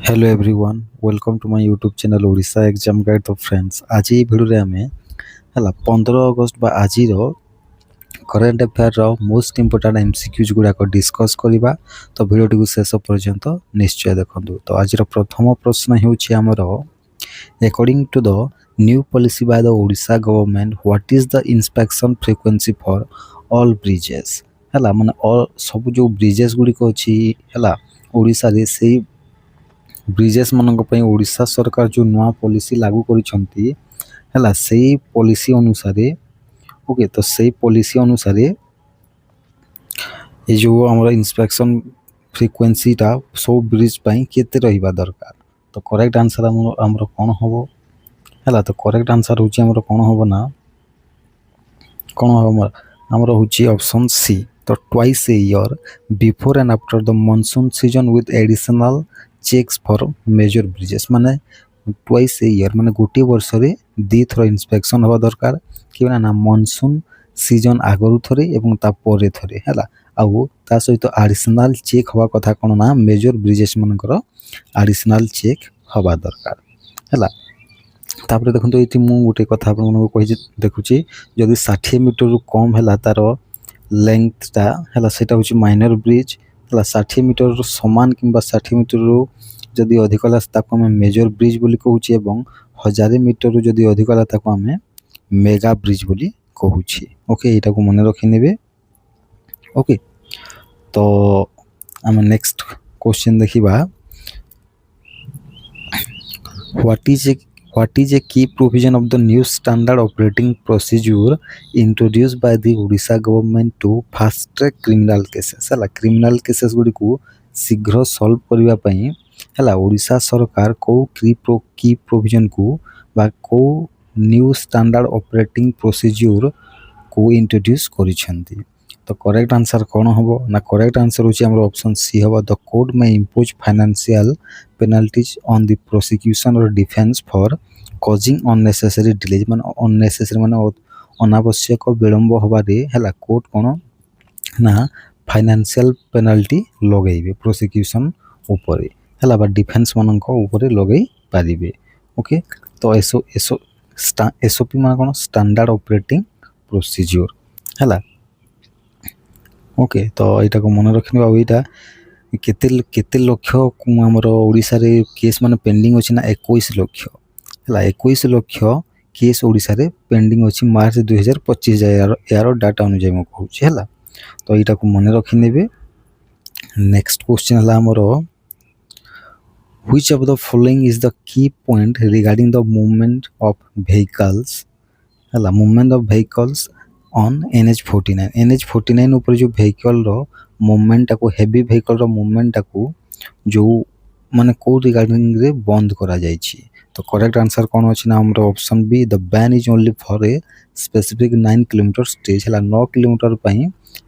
Hello everyone welcome to my YouTube channel Odisha exam guide तो friends आज ये video रे आमे हला 15 अगस्त बा आज रो करंट अफेयर रो मोस्ट इंपोर्टेंट एमसीक्यूज गुडा को डिस्कस करिबा तो भिडियो को शेष पर्यंत निश्चय देखंतु। तो आज रो प्रथम प्रश्न हेउछि हमरो according to the new policy by the Odisha government what is the inspection frequency for all bridges हला माने ऑल सब जो ब्रिजेस गुडी को अछि हला ओडिशा रे से ब्रिजेस मानक पई ओडिशा सरकार जो नुआ पॉलिसी लागू करिसंती हला सेही पॉलिसी अनुसार ओके तो सेही पॉलिसी अनुसार ये जो हमर इंस्पेक्शन फ्रीक्वेंसी टा सो ब्रिज पई केते रहिबा दरकार। तो करेक्ट आंसर हमर कोन होबो हला तो करेक्ट आंसर होची हमर कोन होबो ना कोन होबो हमर होची ऑप्शन सी तो twice a year before and after the monsoon season with additional checks for major bridges माने ट्वाइस ए ईयर माने गोटी वर्ष रे दी थरो इंस्पेक्शन हवा दरकार कि ना मानसून सीजन आगरु थरे एवं ता परे थरे हला आउ ता सहित एडिशनल चेक हवा कथा कोन ना मेजर ब्रिजेस मानकर एडिशनल चेक हवा दरकार हला। तापर देखंतु एति मु गोटे कथा आपन को कहि देखुची जदि 60 मीटर रु कम हला तार लेंथ ता हला सेटा होची माइनर ब्रिज हला 60 मीटर रु समान किंबा 60 मीटर रु जदि अधिक हला ताको हम मेजर ब्रिज बोली कहूची एवं 1000 मीटर रु जदि अधिक हला ताको हम मेगा ब्रिज बोली कहूची। ओके एटा को मने रखि नेबे। ओके तो हम नेक्स्ट क्वेश्चन देखिबा What is a key provision of the new standard operating procedure introduced by the Odisha government to fast track criminal cases हला criminal cases गुडी को शीघ्र सॉल्व करिवा पई हला ओडिशा सरकार को की प्रोविजन को बा को न्यू स्टैंडर्ड ऑपरेटिंग प्रोसीजर को इंट्रोड्यूस करिसेंती। तो करेक्ट आंसर कोन होबो ना करेक्ट आंसर होची हमर ऑप्शन सी होबो the court may impose financial penalties on the prosecution और defence for causing unnecessary delays माने अननेसेसरी माने अनावश्यक विलंब होबा रे हला कोर्ट कोन ना फाइनेंशियल पेनल्टी लगेइबे प्रोसिक्यूशन ऊपर हला बा डिफेंस मानन को ऊपर लगेइ पारिबे। ओके तो एसओपी माने कोन स्टैंडर्ड ऑपरेटिंग प्रोसीजर हला। ओके तो एटा को मन रखिबा ओइटा केते लक्ष हमर ओडिसा रे केस माने पेंडिंग अछि ना 21 लक्ष हला 21 लक्ष केस ओडिसा रे पेंडिंग अछि मार्च 2025 जाय यार डाटा अनुसार म कहूची हला। तो एटा को मन रखि नेबे। नेक्स्ट क्वेश्चन हला हमर which of the following is the key point regarding the movement of vehicles हला movement of vehicles on NH49 ऊपर जो vehicle रो मूवमेंट को हेवी vehicle रो मूवमेंट को जो माने को रिगार्डिंग रे बंद करा जायछि। तो करेक्ट आंसर कोन अछि ना हमरो option be the ban is only for a specific 9 kilometre stage हला 9 किलोमीटर पई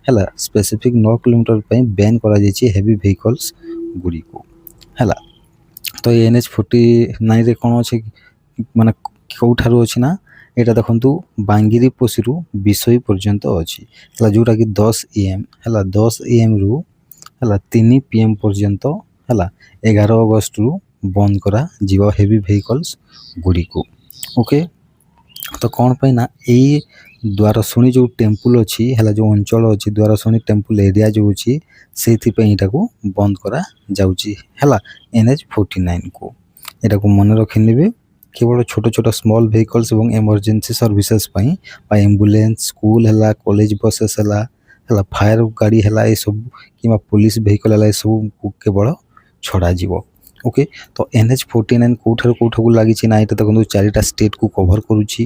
हला स्पेसिफिक 9 किलोमीटर पई बैन करा जायछि हेवी व्हीकल्स गुडी को हला। तो NH49 रे कोन अछि माने कोठारो अछि ना एटा देखंतु बांगिरी पोसिरु विषय पर्यंत अछि हला जोटा कि 10 AM हला 10 AM रु हला 3 PM पर्यंत हला 11 अगस्त रु बंद करा जीव हेवी व्हीकल्स गुडी को। ओके तो कोन पई ना ए द्वारसुणी जो टेम्पल अछि हला जो अंचल अछि द्वारसुणी टेम्पल एरिया जो अछि सेथि पई एटा को बंद करा जाउची हला NH49 को एटा को मन रखि नेबे। केवल छोट छोट स्मॉल व्हीकल्स एवं इमरजेंसी सर्विसेज पई बा एम्बुलेंस स्कूल हला कॉलेज बसेस हला फायर गाड़ी हला ए सब किमा पुलिस व्हीकल हला ए सब केवल छडा जीवो। ओके तो NH49 कोठर को लागि छि ना एटा देखंतु चारिटा स्टेट को कवर करूची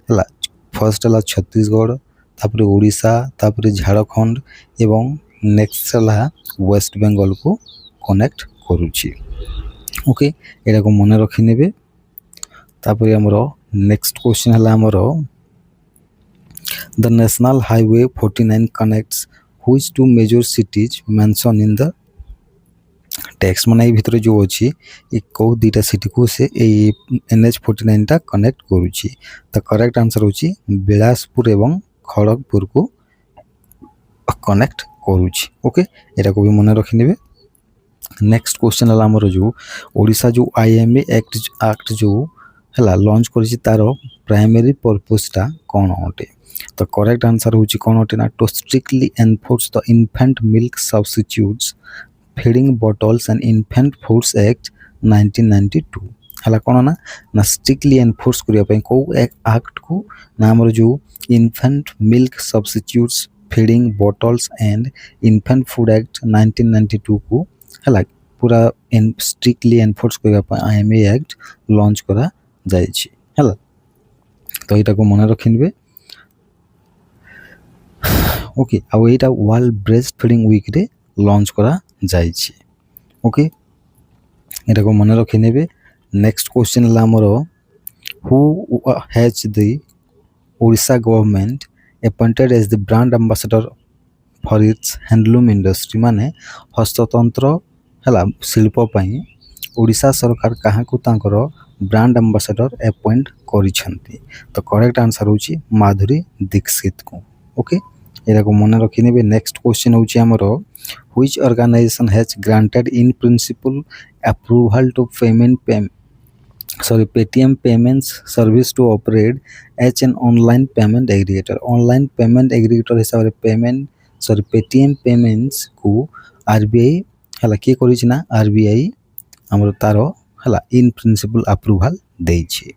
हला फर्स्ट हला छत्तीसगढ़ तापर ओडिशा तापर झारखंड एवं नेक्स्ट हला वेस्ट बंगाल को कनेक्ट करूची। ओके एटा को मन रखि नेबे। तापर हमरो नेक्स्ट क्वेश्चन हला हमरो the national highway 49 connects which two major cities mention in the text माने भीतर जो अछि ए को दीटा सिटी को से ए NH49 ता कनेक्ट करूची। त करेक्ट आंसर होची बिलासपुर एवं खड़गपुर को कनेक्ट करूची। ओके एटा को भी मन रखि नेबे। नेक्स्ट क्वेश्चन है आमर जो ओडिशा जो आईएमए एक्ट जो है लॉन्च कर तार प्राइमरी पर्पसटा कौन अटे तो करेक्ट आंसर हूँ कौन अटे ना to strictly enforce the infant milk substitutes feeding bottles and infant foods act 1992 है कौन ना स्ट्रिक्टली एनफोर्स करने कौ एक्ट को ना आमर जो infant milk substitutes feeding bottles and infant food act 1992 को है पूरा स्ट्रिक्टली एनफोर्स करने आईएमए एक्ट लॉन्च करा जाइछि है तो यहाँ को मन रखिने ओके आउ यहाँ वर्ल्ड ब्रेस्ट फीडिंग वीक रे लॉन्च करा जाइछि ओके यहाँ को मन रखिने नेक्स्ट क्वेश्चन है आमर who has the Odisha government appointed as the brand ambassador for its handloom industry माने हस्ततंत्र है शिल्प ओडिशा सरकार क्या ब्रांड एम्बेसडर अपॉइंट करिसेंती तो करेक्ट आंसर होची माधुरी दीक्षित को ओके यहाँ को मन रखिने नेक्स्ट क्वेश्चन होची हमर which organisation has granted in principle approval to Paytm payments service to operate as an online payment aggregator हिसाब से पेटीएम पेमेंट्स को आरबीआई है किए कर आरबीआई आमर तार है इन प्रिंसिपल अप्रूवल देइछे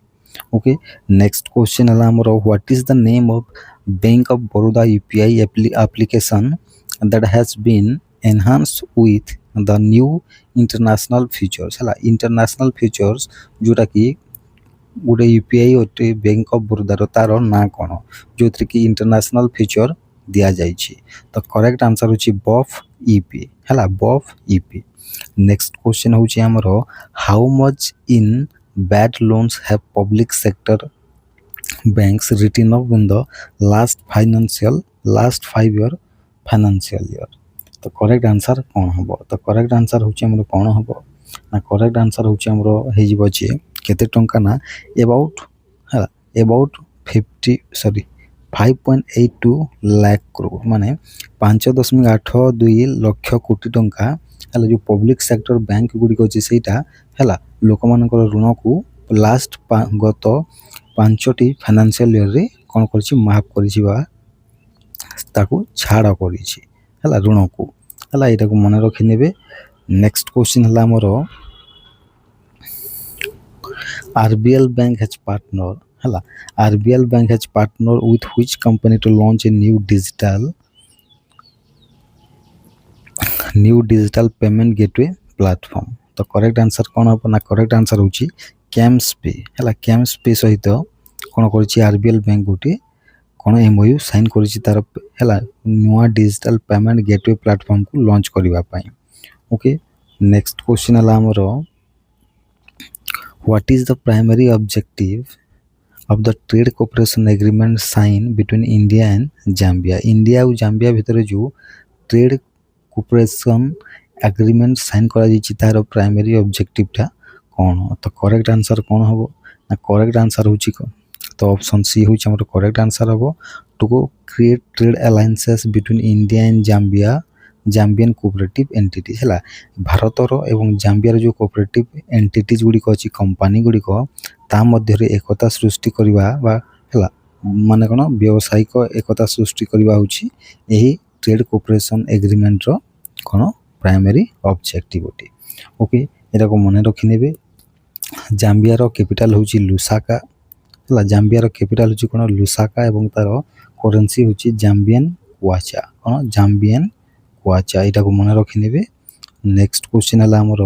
ओके नेक्स्ट क्वेश्चन है आमर what is the name of bank of Baroda UPI application that has been enhanced with the new international features है इंटरनेशनल फीचर्स जोटा कि गोटे यूपीआई अटे बैंक ऑफ बड़ौदार तार ना कौन जो थी कि इंटरनेशनल फीचर दिया जाइए तो करेक्ट आंसर होची बफ ईपी है बफ ईपी नेक्स्ट क्वेश्चन होची हमर how much in bad loans have public sector banks return of in the last 5 year financial year तो करेक्ट आंसर कौन हम तो करेक्ट आंसर होची हमर कौन हम ना करेक्ट आंसर होची हमर हे जिवो जे केते टंका ना अबाउट 5.82 लाख करोड़ माने 5.82 लक्ष कोटी टंका है जो पब्लिक सेक्टर बैंक गुड़िक अच्छे सहीटा है लोक मान ऋण को लास्ट गत 5टी फाइनेंशियल ईयर रे कौन कर माफ कर छाड़ कर ऋण को है यहाँ को मन रखिने नेक्स्ट क्वेश्चन है आमर आरबीएल बैंक हैज पार्टनर है RBL bank has partner with which company to launch a new digital payment gateway platform तो करेक्ट आंसर कौन हम ना करेक्ट आंसर होची कैम्सपे है कैम्सपे सहित कौन कर आरबीएल बैंक गोटे कौन एमओयू साइन कर नुआ डिजिटल पेमेंट गेटवे प्लेटफॉर्म को लॉन्च करने ओके नेक्स्ट क्वेश्चन है आमर what is the primary objective of the trade cooperation agreement sign between India and India और जाम्बिया भितर जो ट्रेड कोऑपरेशन एग्रीमेंट साइन तार प्राइमरी ऑब्जेक्टिवटा कौन तो करेक्ट आंसर कौन हम ना करेक्ट आंसर होची तो ऑप्शन सी हूँ हमारे करेक्ट आंसर हम to create trade alliances between India and Zambian cooperative entities है भारतर एवं जाम्बियार जो कोऑपरेटिव एंटिटीज गुड़िक अच्छी कंपनी गुड़िक ता मध्य एकता सृष्टि करवा माने कौन व्यावसायिक एकता सृष्टि करवा होची यही ट्रेड कोऑपरेशन एग्रीमेंट रो कौन प्राइमरी ऑब्जेक्टिव अटे ओके यहाँ को मन रखिने जाम्बियार कैपिटल हूँ लुसाका है जाम्बियार कैपिटल हूँ कौन लुसाका एवं तार करेन्सी हूँ जाम्बियन क्वाचा कौन जाम्बियन क्वाचा यहाँ को मन रखिने नेक्स्ट क्वेश्चन है आमर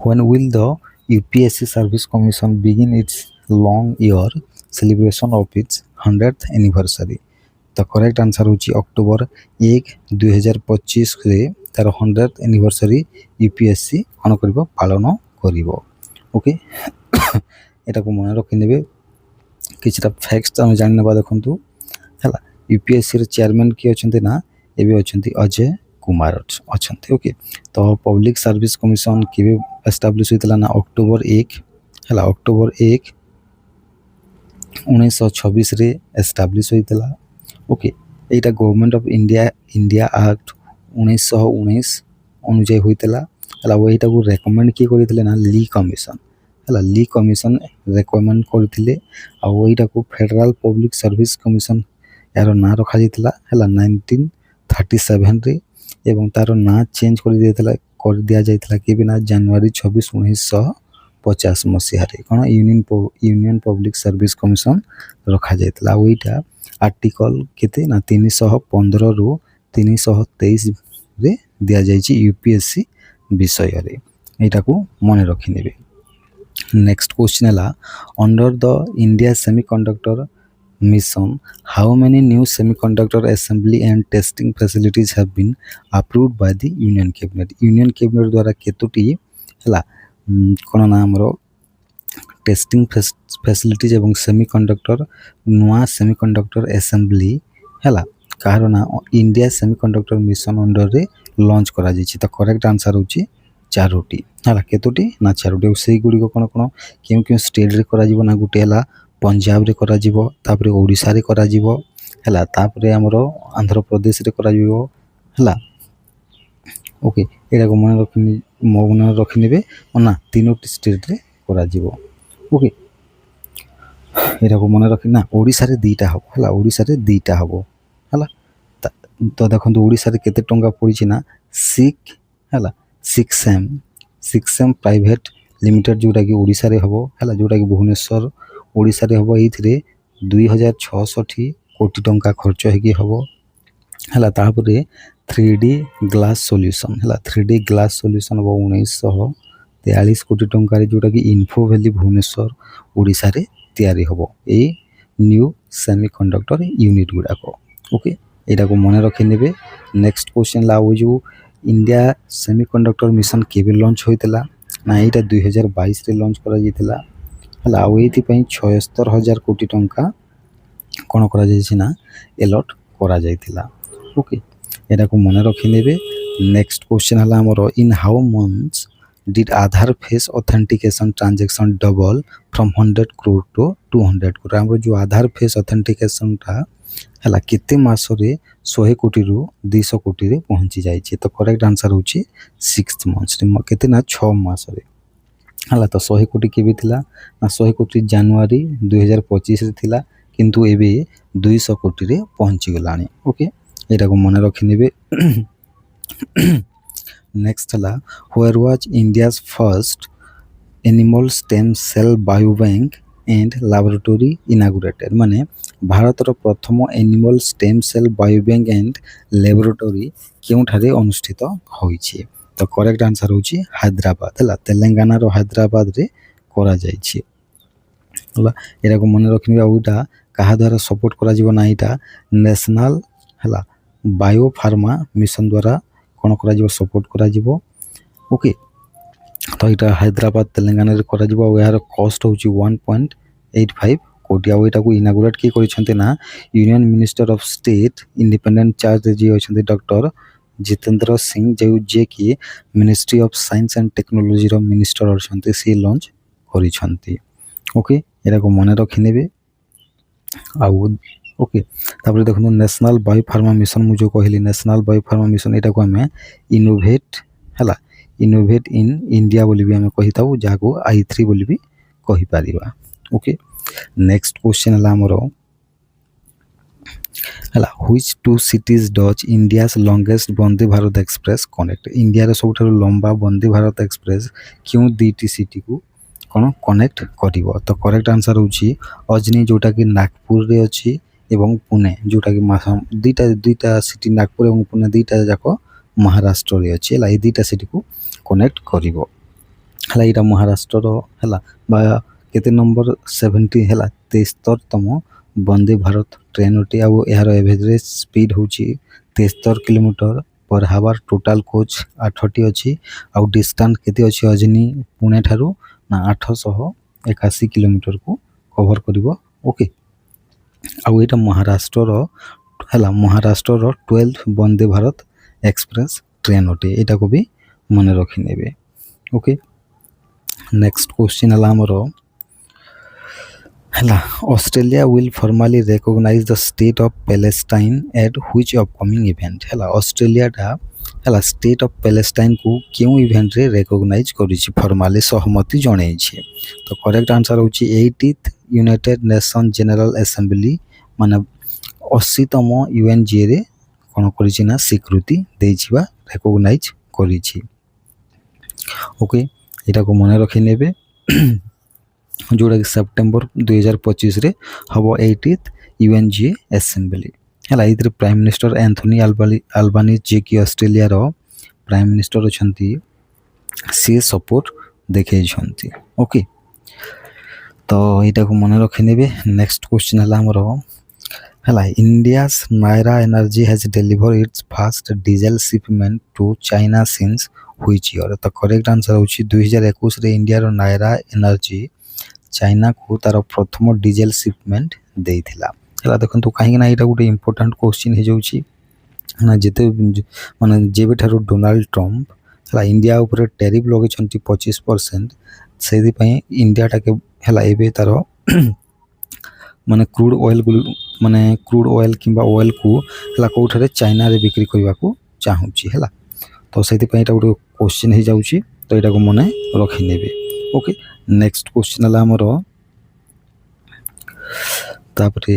when will the UPSC service commission begin it's long year celebration of its 100th anniversary तो करेक्ट आंसर हूँ अक्टोबर 1 2025 रे तार 100th एनिवर्सरी यूपीएससी कौन कर पालन कर ओके यहाँ को मन रखिने किसी फैक्ट्स आम जाना देखूँ है यूपीएससी चेयरमैन किए अच्छा ना ये अच्छा अजय कुमार अच्छा ओके तो पब्लिक सर्विस कमिशन के एस्टाब्लिश होता ना अक्टोबर 1 है अक्टोबर 1 1926 रे एस्टाब्लिश होता ओके यहाँ गवर्नमेंट ऑफ इंडिया एक्ट 1919 ଅନୁଯାୟୀ ହୋଇଥିଲା ହେଲା। ଆଉ ଏଇଟାକୁ ରେକମେଣ୍ଡ କିଏ କରିଥିଲେ ନା ଲି କମିଶନ ହେଲା। ଲି କମିଶନ ରେକମେଣ୍ଡ କରିଥିଲେ। ଆଉ ଏଇଟାକୁ ଫେଡେରାଲ୍ ପବ୍ଲିକ୍ ସର୍ଭିସ୍ କମିଶନ ଏହାର ନାଁ ରଖାଯାଇଥିଲା ହେଲା 1937ରେ। ଏବଂ ତାର ନାଁ ଚେଞ୍ଜ କରିଦିଆଯାଇଥିଲା କେବେ ନା ଜାନୁଆରୀ 26, 1950 ମସିହାରେ କ'ଣ ୟୁନିୟନ ପବ୍ଲିକ୍ ସର୍ଭିସ୍ କମିଶନ ରଖାଯାଇଥିଲା। ଆଉ ଏଇଟା ଆର୍ଟିକଲ କେତେ ନା 315ରୁ 323ରେ ଦିଆଯାଇଛି ୟୁପିଏସସି ବିଷୟରେ। ଏଇଟାକୁ ମନେ ରଖିନେବେ। ନେକ୍ସଟ କ୍ୱେଶ୍ଚିନ୍ ହେଲା under the India semiconductor mission, how many new semiconductor assembly and testing facilities have been approved by the union cabinet? union cabinet ଦ୍ୱାରା କେତୋଟି ହେଲା କ'ଣ ନା ଆମର ଟେଷ୍ଟିଂ ଫ୍ୟାସିଲିଟିଜ୍ ଏବଂ ସେମିକଣ୍ଡକ୍ଟର ନୂଆ ସେମିକଣ୍ଡକ୍ଟର ଆସେମ୍ବଲି ହେଲା କାହାର ନା ଇଣ୍ଡିଆ ସେମିକଣ୍ଡକ୍ଟର ମିଶନ ଅଣ୍ଡରରେ ଲଞ୍ଚ କରାଯାଇଛି। ତ କରେକ୍ଟ ଆନ୍ସର ହେଉଛି 4ଟି ହେଲା। କେତୋଟି ନା 4ଟି। ଆଉ ସେଇଗୁଡ଼ିକ କ'ଣ କ'ଣ କେଉଁ କେଉଁ ଷ୍ଟେଟ୍ରେ କରାଯିବ ନା ଗୋଟେ ହେଲା ପଞ୍ଜାବରେ କରାଯିବ, ତାପରେ ଓଡ଼ିଶାରେ କରାଯିବ ହେଲା, ତାପରେ ଆମର ଆନ୍ଧ୍ରପ୍ରଦେଶରେ କରାଯିବ ହେଲା। ଓକେ, ଏଇଟାକୁ ମନେ ରଖିନେବେ ନା 3ଟି ଷ୍ଟେଟ୍ରେ କରାଯିବ। ଓକେ, ଏଇଟାକୁ ମନେ ରଖି ନା ଓଡ଼ିଶାରେ 2ଟା ହେବ ହେଲା। ଓଡ଼ିଶାରେ 2ଟା ହେବ ହେଲା। ତ ଦେଖନ୍ତୁ ଓଡ଼ିଶାରେ କେତେ ଟଙ୍କା ପଡ଼ିଛି ନା ହେଲା 6M ପ୍ରାଇଭେଟ୍ ଲିମିଟେଡ଼ ଯେଉଁଟାକି ଓଡ଼ିଶାରେ ହେବ ହେଲା, ଯେଉଁଟାକି ଭୁବନେଶ୍ୱର ଓଡ଼ିଶାରେ ହେବ। ଏଇଥିରେ 2660 କୋଟି ଟଙ୍କା ଖର୍ଚ୍ଚ ହେଇକି ହେବ ହେଲା। ତାପରେ 3D ଗ୍ଲାସ୍ ସଲ୍ୟୁସନ୍ ହେଲା, 3D ଗ୍ଲାସ୍ ସଲ୍ୟୁସନ୍ ହେବ 1943 କୋଟି ଟଙ୍କାରେ, ଯେଉଁଟାକି ଇନଫୋ ଭ୍ୟାଲି ଭୁବନେଶ୍ୱର ଓଡ଼ିଶାରେ ତିଆରି ହେବ ଏଇ ନ୍ୟୁ ସେମିକଣ୍ଡକ୍ଟର ୟୁନିଟ୍ ଗୁଡ଼ାକ। ଓକେ, ଏଇଟାକୁ ମନେ ରଖିନେବେ। ନେକ୍ସଟ କ୍ୱେଶ୍ଚିନ୍ ହେଲା ଆଉ ଯେଉଁ ଇଣ୍ଡିଆ ସେମିକଣ୍ଡକ୍ଟର ମିଶନ କେବେ ଲଞ୍ଚ ହୋଇଥିଲା ନା ଏଇଟା 2022ରେ ଲଞ୍ଚ କରାଯାଇଥିଲା ହେଲା। ଆଉ ଏଇଥିପାଇଁ 76,000 କୋଟି ଟଙ୍କା କ'ଣ କରାଯାଇଛି ନା ଏଲଟ୍ କରାଯାଇଥିଲା। ଓକେ, ଏଟାକୁ ମନେ ରଖିନେବେ। ନେକ୍ସଟ କ୍ୱେଶ୍ଚିନ୍ ହେଲା ଆମର in how months did Aadhaar face authentication transaction double from 100 crore to 200 crore? ଆମର ଯେଉଁ ଆଧାର ଫେସ୍ ଅଥେଣ୍ଟିକେସନ୍ଟା ହେଲା କେତେ ମାସରେ 100 କୋଟିରୁ 200 କୋଟିରେ ପହଞ୍ଚି ଯାଇଛି? ତ କରେକ୍ଟ ଆନ୍ସର ହେଉଛି 6 monthsରେ, କେତେ ନା 6 ମାସରେ ହେଲା। ତ 100 କୋଟି କେବେ ଥିଲା ନା 100 କୋଟି ଜାନୁଆରୀ 2025ରେ ଥିଲା, କିନ୍ତୁ ଏବେ 200 କୋଟିରେ ପହଞ୍ଚିଗଲାଣି। ଓକେ, ଏଇଟାକୁ ମନେ ରଖିନେବେ। ନେକ୍ସଟ ହେଲା where was India's first animal stem cell bio bank and laboratory inaugurated? ମାନେ ଭାରତର ପ୍ରଥମ animal stem cell bio bank and laboratory କେଉଁଠାରେ ଅନୁଷ୍ଠିତ ହୋଇଛି? ତ କରେକ୍ଟ ଆନ୍ସର ହେଉଛି ହାଇଦ୍ରାବାଦ ହେଲା, ତେଲେଙ୍ଗାନାର ହାଇଦ୍ରାବାଦରେ କରାଯାଇଛି ହେଲା। ଏଟାକୁ ମନେ ରଖିନେବେ। ଆଉ ଏଇଟା କାହା ଦ୍ୱାରା ସପୋର୍ଟ କରାଯିବ ନା ଏଇଟା ନ୍ୟାସନାଲ୍ ହେଲା ବାୟୋ ଫାର୍ମା ମିଶନ ଦ୍ୱାରା କ'ଣ କରାଯିବ ସପୋର୍ଟ କରାଯିବ। ଓକେ, ତ ଏଇଟା ହାଇଦ୍ରାବାଦ ତେଲେଙ୍ଗାନାରେ କରାଯିବ। ଆଉ ଏହାର କଷ୍ଟ ହେଉଛି 1.85 କୋଟି। ଆଉ ଏଇଟାକୁ ଇନାଗୁରେଟ୍ କିଏ କରିଛନ୍ତି ନା union minister of state independent ଚାର୍ଜରେ ଯିଏ ଅଛନ୍ତି ଡକ୍ଟର ଜିତେନ୍ଦ୍ର ସିଂ, ଯିଏକି ମିନିଷ୍ଟ୍ରି ଅଫ୍ ସାଇନ୍ସ ଆଣ୍ଡ ଟେକ୍ନୋଲୋଜିର ମିନିଷ୍ଟର ଅଛନ୍ତି, ସିଏ ଲଞ୍ଚ କରିଛନ୍ତି। ଓକେ, ଏଟାକୁ ମନେ ରଖିନେବେ। ଆଉ ଓକେ, ତାପରେ ଦେଖନ୍ତୁ ନ୍ୟାସନାଲ୍ ବାୟୋ ଫାର୍ମା ମିଶନ, ମୁଁ ଯେଉଁ କହିଲି ନ୍ୟାସନାଲ୍ ବାୟୋ ଫାର୍ମା ମିଶନ, ଏଇଟାକୁ ଆମେ ଇନୋଭେଟ୍ ହେଲା ଇନୋଭେଟ୍ ଇନ୍ ଇଣ୍ଡିଆ ବୋଲି ବି ଆମେ କହିଥାଉ, ଯାହାକୁ I3 ବୋଲି ବି କହିପାରିବା। ଓକେ, ନେକ୍ସଟ କ୍ୱେଶ୍ଚିନ୍ ହେଲା ଆମର ହେଲା which 2 cities Dutch India's longest Vande Bharat express connect? ଇଣ୍ଡିଆର ସବୁଠାରୁ ଲମ୍ବା ବନ୍ଦେ ଭାରତ ଏକ୍ସପ୍ରେସ୍ କେଉଁ 2ଟି ସିଟିକୁ କ'ଣ କନେକ୍ଟ କରିବ? ତ କରେକ୍ଟ ଆନ୍ସର ହେଉଛି ଅଜନି, ଯେଉଁଟାକି ନାଗପୁରରେ ଅଛି, ଏବଂ ପୁନେ, ଯେଉଁଟାକି ଦୁଇଟା ସିଟି ନାଗପୁର ଏବଂ ପୁନେ ଦୁଇଟା ଯାକ ମହାରାଷ୍ଟ୍ରରେ ଅଛି ହେଲା। ଏଇ 2ଟା ସିଟିକୁ କନେକ୍ଟ କରିବ ହେଲା। ଏଇଟା ମହାରାଷ୍ଟ୍ରର ହେଲା ବା କେତେ ନମ୍ବର 70 ହେଲା 73ତମ ବନ୍ଦେ ଭାରତ ଟ୍ରେନ୍ ଅଟେ। ଆଉ ଏହାର ଏଭରେଜ୍ ସ୍ପିଡ୍ ହେଉଛି 73 କିଲୋମିଟର ପର୍ ହାୱାର। ଟୋଟାଲ କୋଚ୍ 8ଟି ଅଛି। ଆଉ ଡିଷ୍ଟାନ୍ସ କେତେ ଅଛି ଅଜନି ପୁନେ ଠାରୁ ନା 881 କିଲୋମିଟରକୁ କଭର କରିବ। ଓକେ, ଆଉ ଏଇଟା ମହାରାଷ୍ଟ୍ରର ହେଲା ମହାରାଷ୍ଟ୍ରର 12th Vande Bharat express train ଅଟେ, ଏଇଟାକୁ ବି ମନେ ରଖିନେବେ। ଓକେ, ନେକ୍ସଟ କ୍ୱେଶ୍ଚିନ୍ ହେଲା ଆମର ହେଲା Australia will formally recognise the state of Palestine at which upcoming event? ହେଲା ଅଷ୍ଟ୍ରେଲିଆଟା ହେଲା ଷ୍ଟେଟ୍ ଅଫ୍ ପ୍ୟାଲେଷ୍ଟାଇନ୍କୁ କେଉଁ ଇଭେଣ୍ଟରେ ରେକଗ୍ନାଇଜ୍ କରିଛି ଫର୍ମାଲି ସହମତି ଜଣେଇଛି। ତ କରେକ୍ଟ ଆନ୍ସର୍ ହେଉଛି 80th ୟୁନାଇଟେଡ୍ ନେସନ୍ ଜେନେରାଲ୍ ଆସେମ୍ବଲି ମାନେ 80ତମ UNGAରେ କ'ଣ କରିଛି ନା ସ୍ୱୀକୃତି ଦେଇଛି ବା ରେକଗ୍ନାଇଜ୍ କରିଛି। ଓକେ ଏଇଟାକୁ ମନେ ରଖିନେବେ ଯେଉଁଟାକି ସେପ୍ଟେମ୍ବର 2025ରେ ହେବ 80th UNGA ଆସେମ୍ବଲି ହେଲା। ଏଇଥିରେ ପ୍ରାଇମ୍ ମିନିଷ୍ଟର ଆନ୍ଥୋନି ଆଲବାନିଜ୍ ଯିଏକି ଅଷ୍ଟ୍ରେଲିଆର ପ୍ରାଇମ୍ ମିନିଷ୍ଟର ଅଛନ୍ତି ସିଏ ସପୋର୍ଟ ଦେଖେଇଛନ୍ତି। ଓକେ ତ ଏଇଟାକୁ ମନେ ରଖିନେବେ। ନେକ୍ସଟ କ୍ୱେଶ୍ଚିନ୍ ହେଲା ଆମର ହେଲା India's Nayara energy has deliver its first diesel shipment to China since which year. ତ କରେକ୍ଟ ଆନ୍ସର୍ ହେଉଛି 2021ରେ ଇଣ୍ଡିଆର ନାଇରା ଏନର୍ଜି ଚାଇନାକୁ ତାର ପ୍ରଥମ ଡିଜେଲ ସିପମେଣ୍ଟ ଦେଇଥିଲା ହେଲା। ଦେଖନ୍ତୁ କାହିଁକିନା ଏଇଟା ଗୋଟେ ଇମ୍ପୋର୍ଟାଣ୍ଟ କ୍ୱେଶ୍ଚିନ୍ ହେଇଯାଉଛି ନା ଯେତେ ମାନେ ଯେବେଠାରୁ ଡୋନାଲ୍ଡ ଟ୍ରମ୍ପ ହେଲା ଇଣ୍ଡିଆ ଉପରେ ଟେରିଫ୍ ଲଗେଇଛନ୍ତି 25%, ସେଇଥିପାଇଁ ଇଣ୍ଡିଆଟାକେ ହେଲା ଏବେ ତାର ମାନେ କ୍ରୁଡ୍ ଅଏଲ୍ କିମ୍ବା ଅଏଲ୍କୁ ହେଲା କେଉଁଠାରେ ଚାଇନାରେ ବିକ୍ରି କରିବାକୁ ଚାହୁଁଛି ହେଲା। ତ ସେଇଥିପାଇଁ ଏଇଟା ଗୋଟେ କ୍ୱେଶ୍ଚିନ୍ ହେଇଯାଉଛି, ତ ଏଇଟାକୁ ମନେ ରଖିନେବେ। ଓକେ ନେକ୍ସଟ କ୍ୱେଶ୍ଚିନ୍ ହେଲା ଆମର ତାପରେ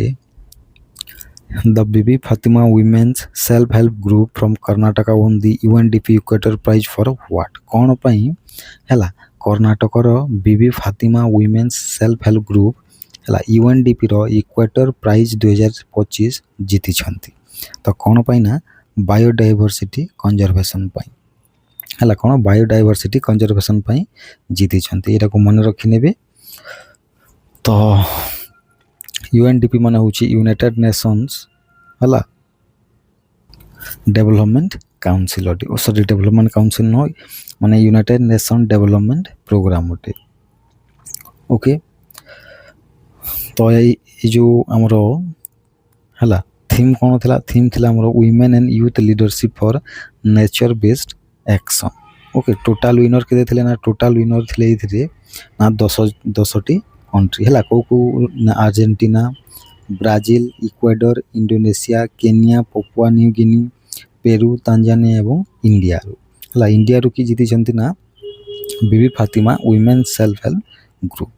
The Bibi Fatima Women's Self-Help Group from Karnataka won the UNDP Equator Prize for what? କ'ଣ ପାଇଁ ହେଲା କର୍ଣ୍ଣାଟକର Bibi Fatima women's self help group ହେଲା UNDPର ଇକ୍ୱେଟର ପ୍ରାଇଜ୍ 2025 ଜିତିଛନ୍ତି। ତ କ'ଣ ପାଇଁ ନା ବାୟୋଡାଇଭର୍ସିଟି କନଜରଭେସନ୍ ପାଇଁ ହେଲା କ'ଣ ବାୟୋଡାଇଭର୍ସିଟି କନଜରଭେସନ୍ ପାଇଁ ଜିତିଛନ୍ତି। ଏଇଟାକୁ ମନେ ରଖିନେବେ। ତ UNDP ମାନେ ହେଉଛି ୟୁନାଇଟେଡ୍ ନେସନ୍ସ ହେଲା ଡେଭଲପମେଣ୍ଟ କାଉନସିଲ୍ ଅଟେ। ସରି ଡେଭଲପମେଣ୍ଟ କାଉନସିଲ୍ ନୁହଁ ମାନେ ୟୁନାଇଟେଡ୍ ନେସନ୍ ଡେଭଲପମେଣ୍ଟ ପ୍ରୋଗ୍ରାମ୍ ଅଟେ। ଓକେ ତ ଏଇ ଯେଉଁ ଆମର ହେଲା ଥିମ୍ କ'ଣ ଥିଲା? ଥିମ୍ ଥିଲା ଆମର women and youth leadership for nature based action. Okay total winner କେତେ ଥିଲେ ନା ଟୋଟାଲ୍ ୱିନର୍ ଥିଲେ ଏଇଥିରେ ନା 10ଟି କଣ୍ଟ୍ରି ହେଲା। କେଉଁ ନା Argentina, Brazil, Ecuador, Indonesia, Kenya, Papua New Guinea, Peru, Tanzania ଏବଂ ଇଣ୍ଡିଆରୁ ହେଲା। ଇଣ୍ଡିଆରୁ କି ଜିତିଛନ୍ତି ନା Bibi Fatima women self help group.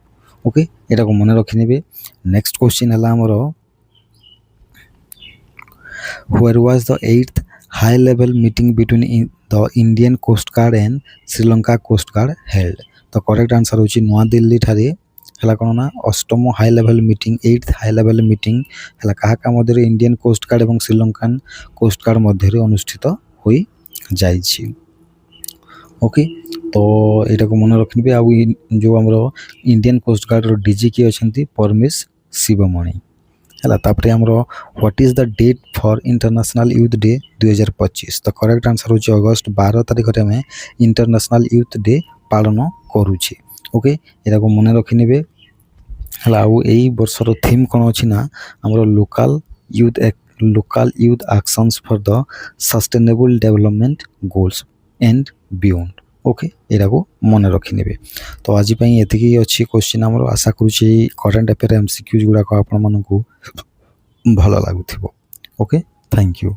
Okay ଏଇଟାକୁ ମନେ ରଖିନେବେ। ନେକ୍ସଟ କ୍ୱେଶ୍ଚିନ୍ ହେଲା ଆମର Where was the 8th high level meeting between the Indian Coast Guard and Sri Lanka Coast Guard held? ତ କରେକ୍ଟ ଆନ୍ସର୍ ହେଉଛି ନୂଆଦିଲ୍ଲୀ ଠାରେ ହେଲା କ'ଣ ନା 8ମ high level meeting 8th high level meeting ହେଲା କାହା ମଧ୍ୟରେ ଇଣ୍ଡିଆନ୍ କୋଷ୍ଟ ଗାର୍ଡ଼ ଏବଂ ଶ୍ରୀଲଙ୍କାନ୍ କୋଷ୍ଟ ଗାର୍ଡ଼ ମଧ୍ୟରେ ଅନୁଷ୍ଠିତ ହୋଇଯାଇଛି। ଓକେ ତ ଏଇଟାକୁ ମନେ ରଖିନେବେ। ଆଉ ଯେଉଁ ଆମର ଇଣ୍ଡିଆନ୍ କୋଷ୍ଟ ଗାର୍ଡ଼ର ଡିଜି କିଏ ଅଛନ୍ତି? ପରମେଶ ଶିବମଣି ହେଲା। ତାପରେ ଆମର what is the date for international youth day 2025? ତ କରେକ୍ଟ ଆନ୍ସର୍ ହେଉଛି ଅଗଷ୍ଟ 12 ତାରିଖରେ ଆମେ ଇଣ୍ଟରନ୍ୟାସନାଲ୍ ୟୁଥ୍ ଡେ ପାଳନ କରୁଛେ। ଓକେ ଏଟାକୁ ମନେ ରଖିନେବେ ହେଲା। ଆଉ ଏଇ ବର୍ଷର ଥିମ୍ କ'ଣ ଅଛି ନା ଆମର local youth actions for the sustainable development goals and beyond. Okay ଏଇଟାକୁ ମନେ ରଖିନେବେ। ତ ଆଜି ପାଇଁ ଏତିକି ଅଛି କ୍ୱେଶ୍ଚିନ୍ ଆମର। ଆଶା କରୁଛି କରେଣ୍ଟ ଆଫେୟାର MCQs ଗୁଡ଼ାକ ଆପଣମାନଙ୍କୁ ଭଲ ଲାଗୁଥିବ। Okay thank you.